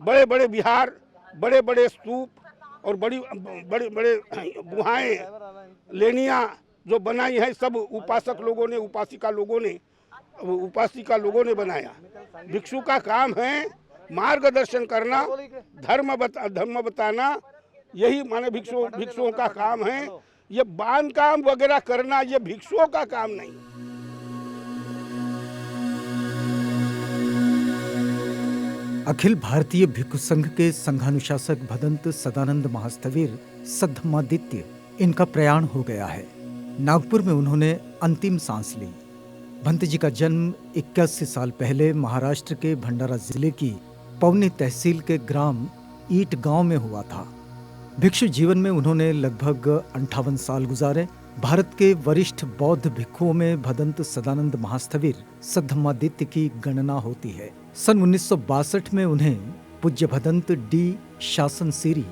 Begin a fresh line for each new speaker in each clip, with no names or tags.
बड़े बड़े विहार, बड़े बड़े स्तूप और बड़ी बड़े बड़े गुहाएं, लेनियाँ जो बनाई हैं, सब उपासक लोगों ने, उपासिका लोगों ने बनाया। भिक्षु का काम है मार्गदर्शन करना, धर्म बताना, यही माने भिक्षुओं का काम है। ये बांध काम वगैरह करना ये भिक्षुओं का काम नहीं।
अखिल भारतीय भिक्षु संघ के संघानुशासक भदंत सदानंद महास्थविर सद्धम्मादित्य इनका प्रयाण हो गया है। नागपुर में उन्होंने अंतिम सांस ली। भंत जी का जन्म 81 साल पहले महाराष्ट्र के भंडारा जिले की पवनी तहसील के ग्राम ईट गांव में हुआ था। भिक्षु जीवन में उन्होंने लगभग 58 साल गुजारे। भारत के वरिष्ठ बौद्ध भिक्षुओं में भदंत सदानंद महास्थविर सद्धम्मादित्य की गणना होती है। सन 1962 में उन्हें पूज्य भदंत डी शासन सिरी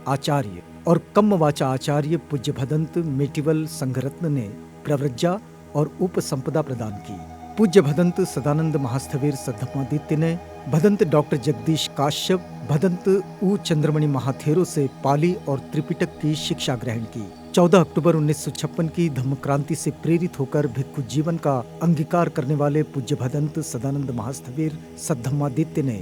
आचार्य और कम्मवाचा आचार्य पूज्य भदंत मेटिवल संघरत्न ने प्रव्रज्जा और उपसंपदा प्रदान की। पूज्य भदंत सदानंद महास्थविर सद्धम्मादित्य ने भदंत डॉक्टर जगदीश काश्यप, भदंत उ चंद्रमणि महाथेरो से पाली और त्रिपिटक की शिक्षा ग्रहण की। 14 अक्टूबर 1956 की धम्म क्रांति से प्रेरित होकर भिक्षु जीवन का अंगीकार करने वाले पूज्य भदंत सदानंद महास्थविर सद्धम्मादित्य ने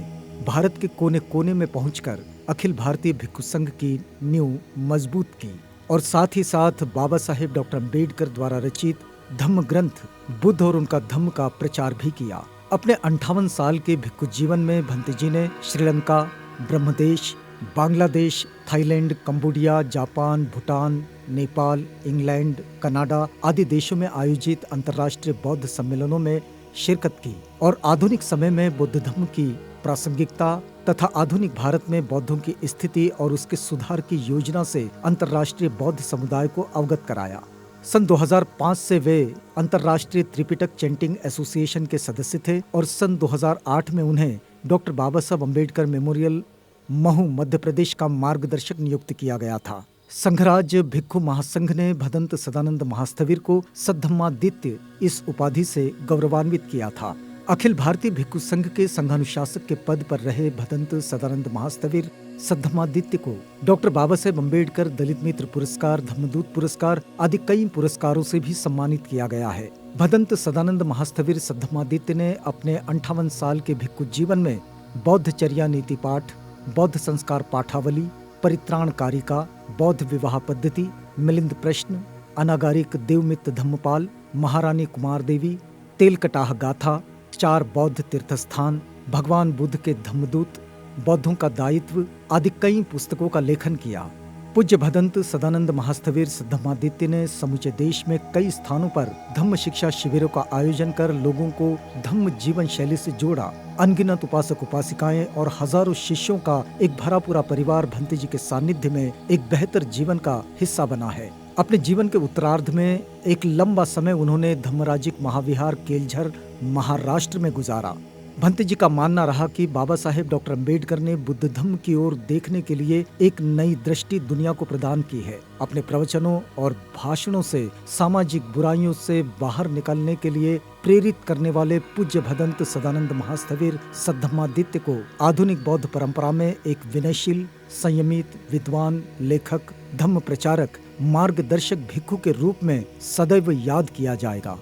भारत के कोने कोने में पहुंचकर अखिल भारतीय भिक्षु संघ की नींव मजबूत की और साथ ही साथ बाबा साहेब डॉक्टर अम्बेडकर द्वारा रचित धम्म ग्रंथ बुद्ध और उनका धम्म का प्रचार भी किया। अपने 58 साल के भिक्षु जीवन में भंत जी ने Sri Lanka, Brahmadesh, Bangladesh, Thailand, Cambodia, Japan, Bhutan, Nepal, England, Canada आदि देशों में आयोजित अंतर्राष्ट्रीय बौद्ध सम्मेलनों में शिरकत की और आधुनिक समय में बौद्ध धर्म की प्रासंगिकता तथा आधुनिक भारत में बौद्धों की स्थिति और उसके सुधार की योजना से अंतर्राष्ट्रीय बौद्ध समुदाय को अवगत कराया। सन 2005 से वे अंतर्राष्ट्रीय त्रिपिटक चैंटिंग एसोसिएशन के सदस्य थे और सन 2008 में उन्हें डॉक्टर बाबा साहब अम्बेडकर मेमोरियल महू मध्य प्रदेश का मार्गदर्शक नियुक्त किया गया था। संघराज भिक्षु महासंघ ने भदंत सदानंद महास्थविर को सद्धम्मादित्य इस उपाधि से गौरवान्वित किया था। अखिल भारतीय भिक्षु संघ के संघानुशासक के पद पर रहे भदंत सदानंद महास्थविर सद्धम्मादित्य को डॉक्टर बाबा साहेब अम्बेडकर दलित मित्र पुरस्कार, धम्मदूत पुरस्कार आदि कई पुरस्कारों से भी सम्मानित किया गया है। भदंत सदानंद महास्थविर सद्धम्मादित्य ने अपने 58 साल के भिक्षु जीवन में बौद्धचर्या नीति पाठ, बौद्ध संस्कार पाठावली, परित्राण कारिका, बौद्ध विवाह पद्धति, मिलिंद प्रश्न, अनागारिक देवमित धम्मपाल, महारानी कुमार देवी, तेलकटाह गाथा, 4 बौद्ध तीर्थस्थान, भगवान बुद्ध के धम्मदूत, बौद्धों का दायित्व आदि कई पुस्तकों का लेखन किया। पूज्य भदंत सदानंद महास्थविर सद्धम्मादित्य ने समूचे देश में कई स्थानों पर धम्म शिक्षा शिविरों का आयोजन कर लोगों को धम्म जीवन शैली से जोड़ा। अनगिनत उपासक उपासिकाएं और हजारों शिष्यों का एक भरा पूरा परिवार भंते जी के सानिध्य में एक बेहतर जीवन का हिस्सा बना है। अपने जीवन के उत्तरार्ध में एक लंबा समय उन्होंने धम्मराजिक महाविहार केलझर महाराष्ट्र में गुजारा। भंते जी का मानना रहा कि बाबा साहेब डॉक्टर अम्बेडकर ने बुद्ध धम्म की ओर देखने के लिए एक नई दृष्टि दुनिया को प्रदान की है। अपने प्रवचनों और भाषणों से सामाजिक बुराइयों से बाहर निकलने के लिए प्रेरित करने वाले पूज्य भदंत सदानंद महास्थविर सद्धम्मादित्य को आधुनिक बौद्ध परंपरा में एक विनयशील, संयमित, विद्वान, लेखक, धम्म प्रचारक, मार्गदर्शक भिक्षु के रूप में सदैव याद किया जाएगा।